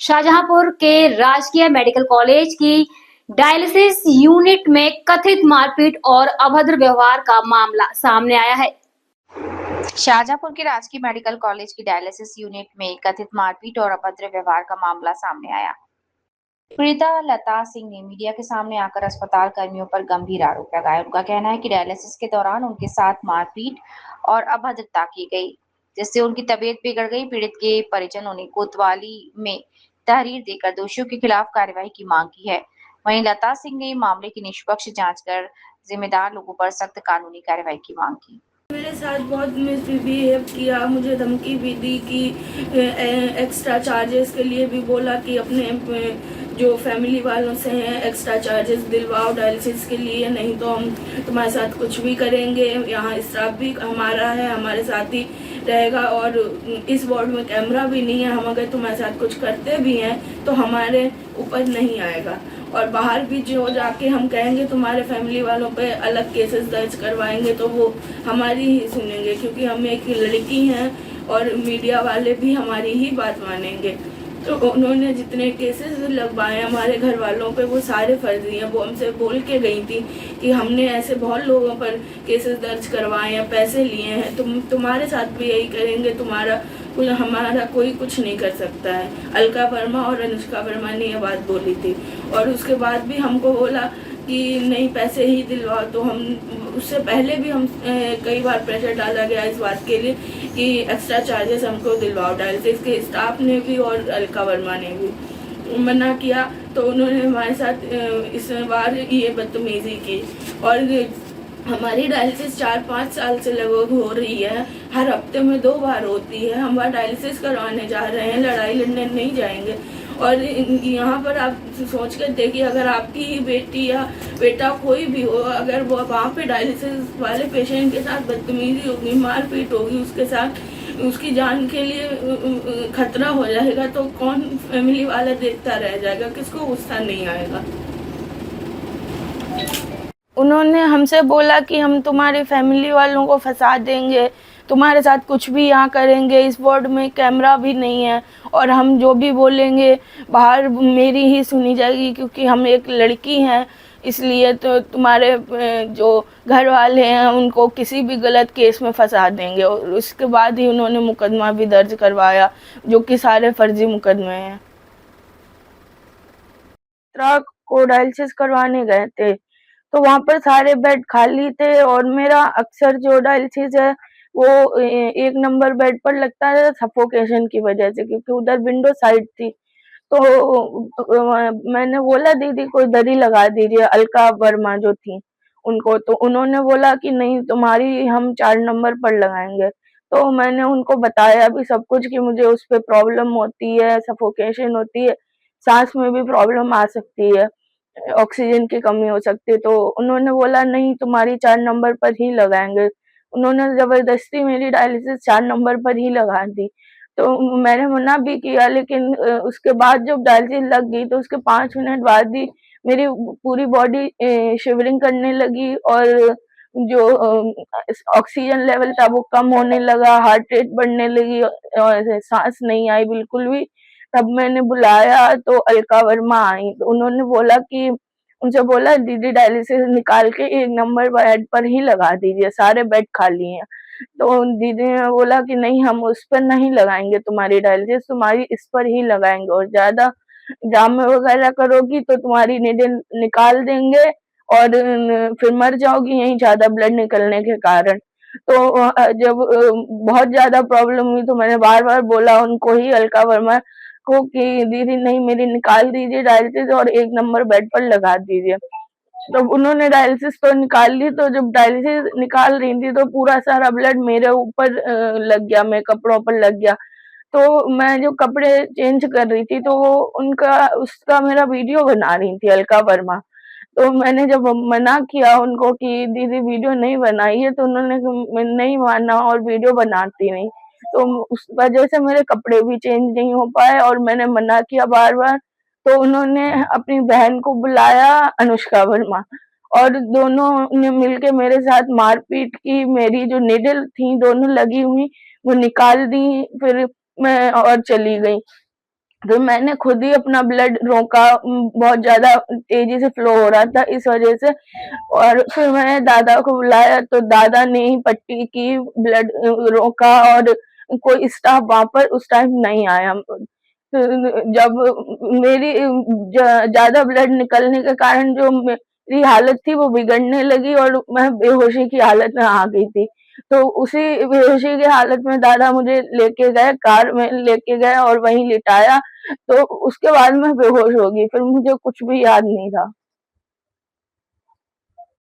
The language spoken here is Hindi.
शाहजहांपुर के राजकीय मेडिकल कॉलेज की डायलिसिस यूनिट में कथित मारपीट और अभद्र व्यवहार का मामला सामने आया है। शाहजहांपुर के राजकीय मेडिकल कॉलेज की डायलिसिस यूनिट में कथित मारपीट और अभद्र व्यवहार का मामला सामने आया। पीड़िता लता सिंह ने मीडिया के सामने आकर अस्पताल कर्मियों पर गंभीर आरोप लगाए। उनका कहना है कि डायलिसिस के दौरान उनके साथ मारपीट और अभद्रता की गई, जिससे उनकी तबीयत बिगड़ गई। पीड़ित के परिजनों ने कोतवाली में तहरीर देकर दोषियों के खिलाफ कार्रवाई की मांग की है। वहीं लता सिंह ने मामले की निष्पक्ष जांच कर जिम्मेदार लोगों पर सख्त कानूनी कार्रवाई की मांग की। मेरे साथ बहुत मिसबिहेव किया, मुझे धमकी भी दी कि एक्स्ट्रा चार्जेस के लिए भी बोला कि अपने जो फैमिली वालों से हैं एक्स्ट्रा चार्जेस दिलवाओ डायलिसिस के लिए, नहीं तो हम तुम्हारे साथ कुछ भी करेंगे। यहाँ स्टाफ भी हमारा है, हमारे साथ ही रहेगा और इस वार्ड में कैमरा भी नहीं है। हम अगर तुम्हारे साथ कुछ करते भी हैं तो हमारे ऊपर नहीं आएगा, और बाहर भी जो जाके हम कहेंगे तुम्हारे फैमिली वालों पे अलग केसेस दर्ज करवाएंगे तो वो हमारी ही सुनेंगे, क्योंकि हम एक लड़की हैं और मीडिया वाले भी हमारी ही बात मानेंगे। तो उन्होंने जितने केसेस लगवाए हमारे घर वालों पे वो सारे फर्जी हैं। वो हमसे बोल के गई थी कि हमने ऐसे बहुत लोगों पर केसेस दर्ज करवाए हैं, पैसे लिए हैं, तुम्हारे साथ भी यही करेंगे, हमारा कोई कुछ नहीं कर सकता है। अलका वर्मा और अनुष्का वर्मा ने ये बात बोली थी, और उसके बाद भी हमको बोला कि नहीं पैसे ही दिलवाओ। तो हम उससे पहले भी हम कई बार प्रेशर डाला गया इस बात के लिए कि एक्स्ट्रा चार्जेस हमको दिलवाओ। डायलिसिस के स्टाफ ने भी और अलका वर्मा ने भी मना किया, तो उन्होंने हमारे साथ इस बार ये बदतमीजी की। और हमारी डायलिसिस 4-5 साल से लगभग हो रही है, हर हफ्ते में 2 बार होती है। हम बार डायलिसिस करवाने जा रहे हैं, लड़ाई लड़ने नहीं जाएंगे। और यहाँ पर आप सोच कर देखिए, अगर आपकी ही बेटी या बेटा कोई भी हो, अगर वो वहाँ पे डायलिसिस वाले पेशेंट के साथ बदतमीजी होगी, मारपीट होगी, उसके साथ उसकी जान के लिए खतरा हो जाएगा, तो कौन फैमिली वाला देखता रह जाएगा? किसको गुस्सा नहीं आएगा? उन्होंने हमसे बोला कि हम तुम्हारी फैमिली वालों को फंसा देंगे, तुम्हारे साथ कुछ भी यहाँ करेंगे। इस वार्ड में कैमरा भी नहीं है और हम जो भी बोलेंगे बाहर मेरी ही सुनी जाएगी, क्योंकि हम एक लड़की हैं। इसलिए तो तुम्हारे जो घर वाले हैं उनको किसी भी गलत केस में फंसा देंगे। और उसके बाद ही उन्होंने मुकदमा भी दर्ज करवाया, जो कि सारे फर्जी मुकदमे हैं। को डायलिसिस करवाने गए थे तो वहाँ पर सारे बेड खाली थे, और मेरा अक्सर जो डायलिसिस है वो 1 नंबर बेड पर लगता है सफोकेशन की वजह से, क्योंकि उधर विंडो साइड थी। तो मैंने बोला दीदी को इधर ही लगा दीजिए, अलका वर्मा जो थी उनको। तो उन्होंने बोला कि नहीं तुम्हारी हम 4 नंबर पर लगाएंगे। तो मैंने उनको बताया भी सब कुछ कि मुझे उस पे प्रॉब्लम होती है, सफोकेशन होती है, सांस में भी प्रॉब्लम आ सकती है, ऑक्सीजन की कमी हो सकती है। तो उन्होंने बोला नहीं तुम्हारी 4 नंबर पर ही लगाएंगे। उन्होंने जबरदस्ती मेरी डायलिसिस 4 नंबर पर ही लगा दी। तो मैंने मना भी किया, लेकिन उसके बाद जब डायलिसिस लग गई तो उसके 5 मिनट बाद ही मेरी पूरी बॉडी शिवरिंग करने लगी, और जो ऑक्सीजन लेवल था वो कम होने लगा, हार्ट रेट बढ़ने लगी और सांस नहीं आई बिल्कुल भी। तब मैंने बुलाया तो अलका वर्मा आई, तो उन्होंने बोला कि उनसे बोला दीदी डायलिसिस निकाल के 1 नंबर बेड पर ही लगा दीजिए, सारे बेड खाली हैं। तो दीदी ने बोला कि नहीं हम उस पर नहीं लगाएंगे तुम्हारी डायलिसिस, तुम्हारी इस पर ही लगाएंगे, और ज्यादा ड्रामे वगैरह करोगी तो तुम्हारी नीडल निकाल देंगे और फिर मर जाओगी यहीं ज्यादा ब्लड निकलने के कारण। तो जब बहुत ज्यादा प्रॉब्लम हुई तो मैंने बार-बार बोला उनको ही, अलका वर्मा को, कि दीदी नहीं मेरी निकाल दीजिए डायलिसिस और 1 नंबर बेड पर लगा दीजिए। तो उन्होंने डायलिसिस तो निकाल ली, तो जब डायलिसिस निकाल रही थी तो पूरा सारा ब्लड मेरे ऊपर लग गया, मेरे कपड़ों पर लग गया। तो मैं जो कपड़े चेंज कर रही थी तो वो उनका उसका मेरा वीडियो बना रही थी अलका वर्मा। तो मैंने जब मना किया उनको कि दीदी वीडियो नहीं बनाइए, तो उन्होंने नहीं माना और वीडियो बनाती नहीं। तो उस वजह से मेरे कपड़े भी चेंज नहीं हो पाए, और मैंने मना किया बार-बार। तो उन्होंने अपनी बहन को बुलाया, अनुष्का वर्मा, और दोनों ने मिलके मेरे साथ मारपीट की। मेरी जो नीडल थी दोनों लगी हुई वो निकाल दी, फिर मैं और चली गई। तो मैंने खुद ही अपना ब्लड रोका, बहुत ज़्यादा तेज़ी से फ्लो हो रहा था इस वज़ह से। और फिर मैंने दादा को बुलाया तो दादा ने ही पट्टी की, ब्लड रोका और कोई स्टाफ वहाँ पर उस टाइम नहीं आया। जब मेरी ज़्यादा ब्लड निकलने के कारण जो मेरी हालत थी वो बिगड़ने लगी और मैं बेहोशी की हालत में आ गई थी। तो उसी बेहोशी की हालत में दादा मुझे लेके गए, कार में लेके गए और वहीं लिटाया। तो उसके बाद मैं बेहोश हो गई, फिर मुझे कुछ भी याद नहीं था।